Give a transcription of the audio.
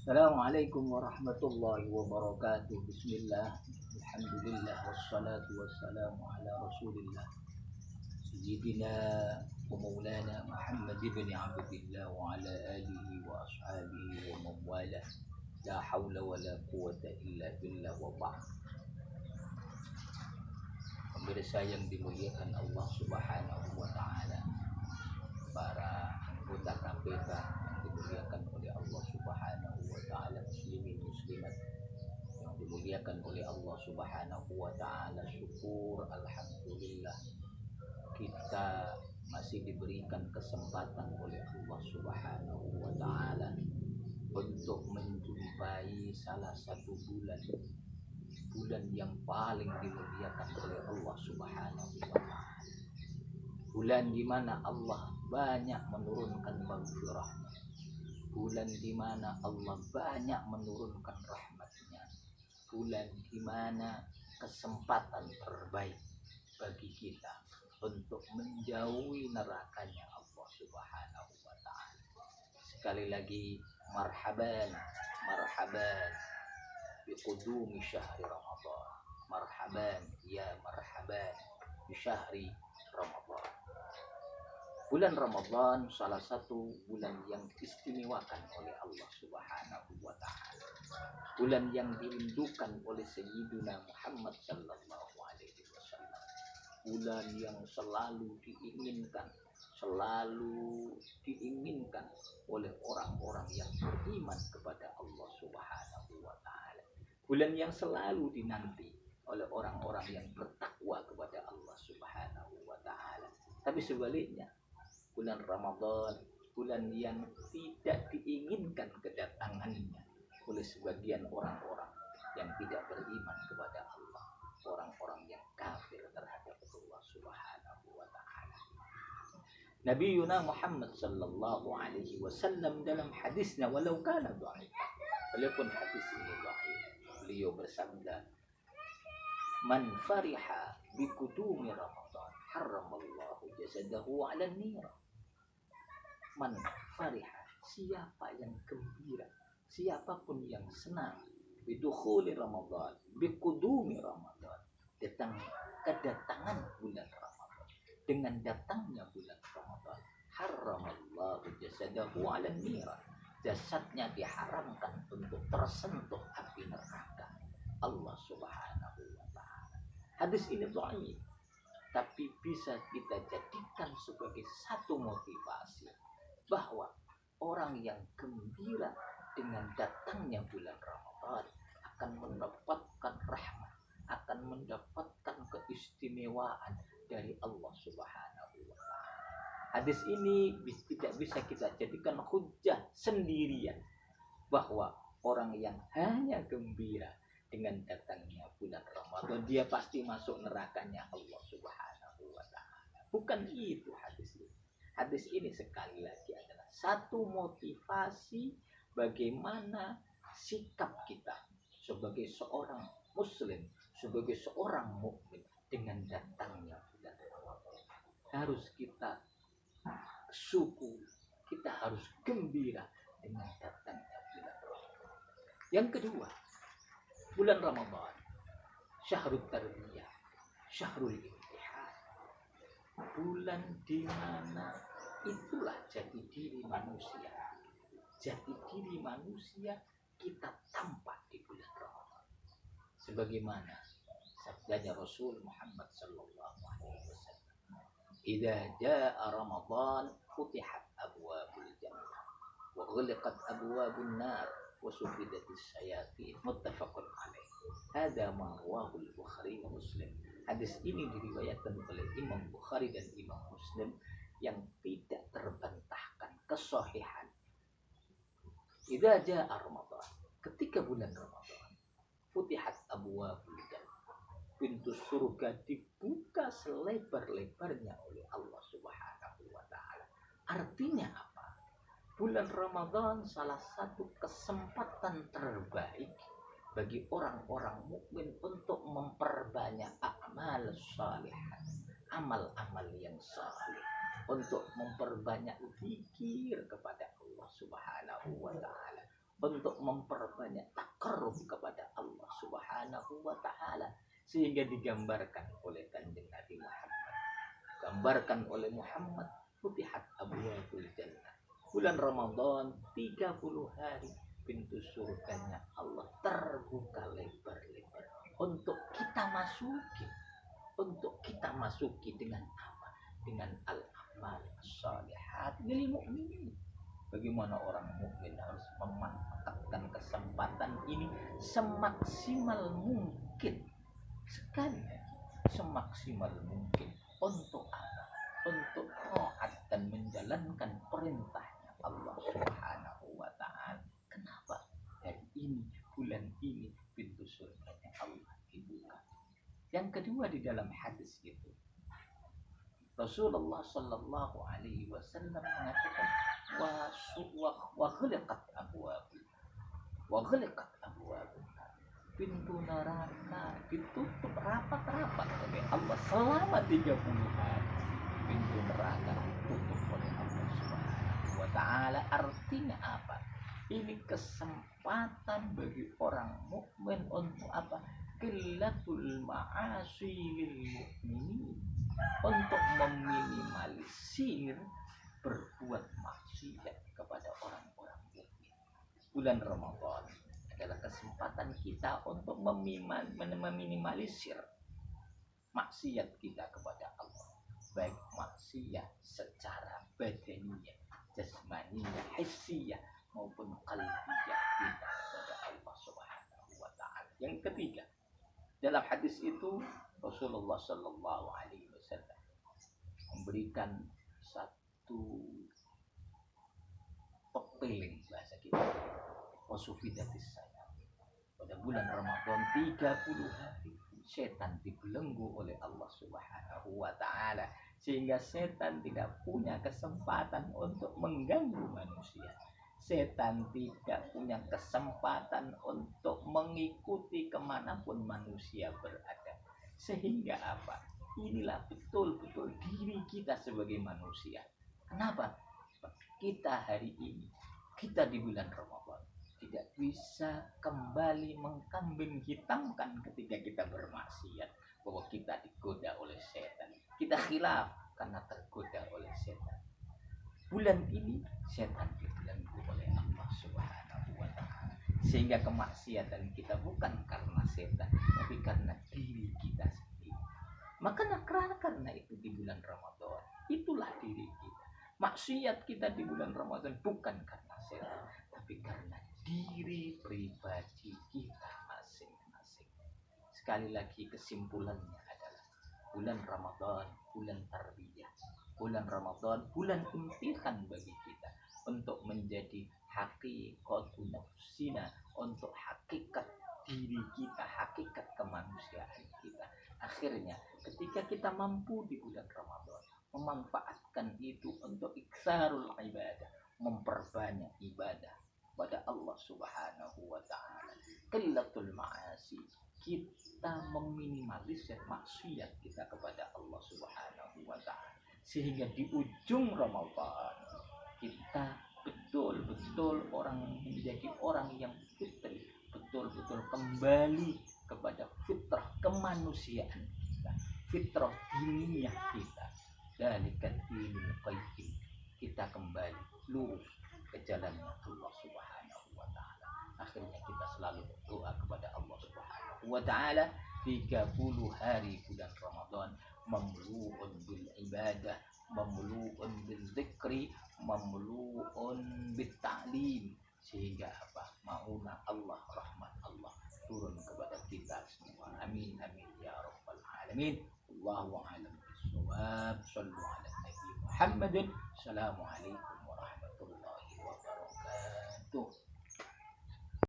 Assalamualaikum warahmatullahi wabarakatuh. Bismillah. Alhamdulillah wassalatu wassalamu ala Rasulillah Sayyidina wa Maulana Muhammad ibn Abdullah wa ala alihi wa ashabihi wa mawala. La hawla wa la quwata illa billah wa ba'd. Pemirsa yang dimuliakan Allah Subhanahu wa taala, para anggota KPK yang dimuliakan oleh Allah Subhanahu wa taala, muslimin muslimat yang dimuliakan oleh Allah Subhanahu wa taala, syukur alhamdulillah kita masih diberikan kesempatan oleh Allah Subhanahu wa taala untuk menjumpai salah satu bulan yang paling dimuliakan oleh Allah Subhanahu wa taala. Bulan di mana Allah banyak menurunkan maghfirah, bulan di mana Allah banyak menurunkan rahmatnya, bulan di mana kesempatan terbaik bagi kita untuk menjauhi nerakanya Allah Subhanahu wa taala. Sekali lagi marhaban, marhaban biqudumi syahri Ramadan. Marhaban, ya marhaban bi syahri Ramadan. Bulan Ramadan salah satu bulan yang diistimewakan oleh Allah Subhanahu wa taala. Bulan yang dirindukan oleh Sayyidina Muhammad sallallahu alaihi wasallam. Bulan yang selalu diinginkan oleh orang-orang yang beriman kepada Allah Subhanahu wa taala. Bulan yang selalu dinanti oleh orang-orang yang bertakwa kepada Allah Subhanahu wa taala. Tapi sebaliknya, bulan Ramadan, bulan yang tidak diinginkan kedatangannya oleh sebagian orang-orang yang tidak beriman kepada Allah, orang-orang yang kafir terhadap Allah Subhanahu wa taala. Nabi Yuna Muhammad sallallahu alaihi wasallam dalam hadisnya, walau kana dhaif, walaupun hadis ini dhaif, beliau bersabda, man fariha bi qudumi Ramadan haramallahu jasadahu 'ala an-nar. Man fariha, siapa yang gembira, siapapun yang senang bidukhuli Ramadan, biqudumi Ramadan, kedatangan bulan Ramadan, dengan datangnya bulan Ramadan, haramallahu jasadahu 'alan nar, jasadnya diharamkan untuk tersentuh api neraka Allah Subhanahu wa taala. Hadis ini dhaif, tapi bisa kita jadikan sebagai satu motivasi bahwa orang yang gembira dengan datangnya bulan Ramadan akan mendapatkan rahmat, akan mendapatkan keistimewaan dari Allah Subhanahu wa taala. Hadis ini tidak bisa kita jadikan hujjah sendirian bahwa orang yang hanya gembira dengan datangnya bulan Ramadan dia pasti masuk nerakanya Allah Subhanahu wa taala. Bukan itu hadis ini. Hadis ini sekali lagi adalah satu motivasi bagaimana sikap kita sebagai seorang muslim, sebagai seorang mukmin dengan datangnya bulan Ramadan. Harus kita syukur, kita harus gembira dengan datangnya bulan Ramadan. Yang kedua, bulan Ramadan, syahrul tarbiyah, syahrul imtihan, bulan di mana itulah jati diri manusia. Jati diri manusia kita tampak di bulan Ramadan. Sebagaimana sabdanya Rasul Muhammad sallallahu alaihi wasallam, "Idza jaa Ramadan futihat abwabul jannah wa ghliqat abwabun nar wa sufidatis syayatin." Muttafaqun alaih. Hada ma rawahu al-Bukhari wa Muslim. Hadis ini diriwayatkan oleh Imam Bukhari dan Imam Muslim yang tidak terbantahkan kesahihan. Idza jaa Ramadan, ketika bulan Ramadan, futihat abwabul jannah, pintu surga dibuka selebar-lebarnya oleh Allah Subhanahu wa taala. Artinya apa? Bulan Ramadan salah satu kesempatan terbaik bagi orang-orang mukmin untuk memperbanyak amal salihah, amal-amal yang saleh, untuk memperbanyak zikir kepada Allah Subhanahu wa taala, untuk memperbanyak takarrub kepada Allah Subhanahu wa taala, sehingga digambarkan oleh Kanjeng Nabi Muhammad. Gambarkan oleh Muhammad, futihat abwaabul jannah. Bulan Ramadan 30 hari, pintu surganya Allah terbuka lebar-lebar untuk kita masuki. Untuk kita masuki dengan apa? Dengan al-amal shalihat lil mu'minin. Bagaimana orang mukmin harus memanfaatkan kesempatan ini semaksimal mungkin, sekali semaksimal mungkin. Untuk apa? Untuk taat dan menjalankan perintahnya Allah Subhanahu wa taala. Kenapa? Dari ini, bulan ini, pintu surganya Allah dibuka. Yang kedua, di dalam hadis itu Rasulullah Shallallahu Alaihi Wasallam mengatakan wa khaliqat abwab, pintu neraka ditutup rapat-rapat oleh Allah selama 30 hari. Pintu neraka ditutup oleh Allah Subhanahu wa taala. Artinya apa? Ini kesempatan bagi orang mukmin untuk apa? Qillatul ma'asi lil mu'minin, untuk meminimalisir berbuat maksiat kepada orang-orang mukmin. Bulan Ramadan adalah kesempatan kita untuk meminimalisir maksiat kita kepada Allah, baik maksiat secara badaniyah, jasmaniyah, hissiyah maupun qalbiyah kita kepada Allah Subhanahu wa taala. Yang ketiga, dalam hadis itu Rasulullah Shallallahu Alaihi Wasallam memberikan satu pepeling bahasa kita, wasufidatis saya. Pada bulan Ramadan 30 hari setan dibelenggu oleh Allah Subhanahu wa taala, sehingga setan tidak punya kesempatan untuk mengganggu manusia. Setan tidak punya kesempatan untuk mengikuti kemanapun manusia berada. Sehingga apa? Inilah betul-betul diri kita sebagai manusia. Kenapa? Kita hari ini, kita di bulan Ramadan tidak bisa kembali mengkambing hitamkan ketika kita bermaksiat, bahwa kita digoda oleh setan. Kita khilaf karena tergoda oleh setan. Bulan ini setan dibelenggu oleh Allah Subhanahu wa taala, sehingga kemaksiatan kita bukan karena setan, tapi karena diri kita sendiri. Maka karena itu di bulan Ramadan, itulah diri kita. Maksiat kita di bulan Ramadan bukan karena setan, tapi karena diri pribadi kita masing-masing. Sekali lagi, kesimpulannya adalah bulan Ramadan bulan tarbiyah. Bulan Ramadan bulan imtihan bagi kita untuk menjadi hakikatun nafsina, untuk hakikat diri kita, hakikat kemanusiaan kita. Akhirnya ketika kita mampu di bulan Ramadan memanfaatkan itu untuk iksarul ibadah, memperbanyak ibadah pada Allah Subhanahu wa taala, qillatul ma'asi, kita meminimalisir maksiat kita kepada Allah Subhanahu wa taala, sehingga di ujung Ramadan kita betul-betul menjadi orang yang fitri, betul-betul kembali kepada fitrah kemanusiaan kita, fitrah diniyah kita, dzalika dinul qayyim. Kita kembali lurus ke jalan Allah Subhanahu wa taala. Akhirnya kita selalu berdoa kepada Allah Subhanahu wa taala. 30 hari bulan Ramadan mamlu'un bil ibadah, mamlu'un bil zikri, mamlu'un bit ta'lim, sehingga apa? Mauna Allah, rahmat Allah turun kepada kita semua. Amin amin ya rabbal alamin. Wallahu a'lam bissawab. Shallu ala nabi Muhammadin. Assalamualaikum warahmatullahi wabarakatuh.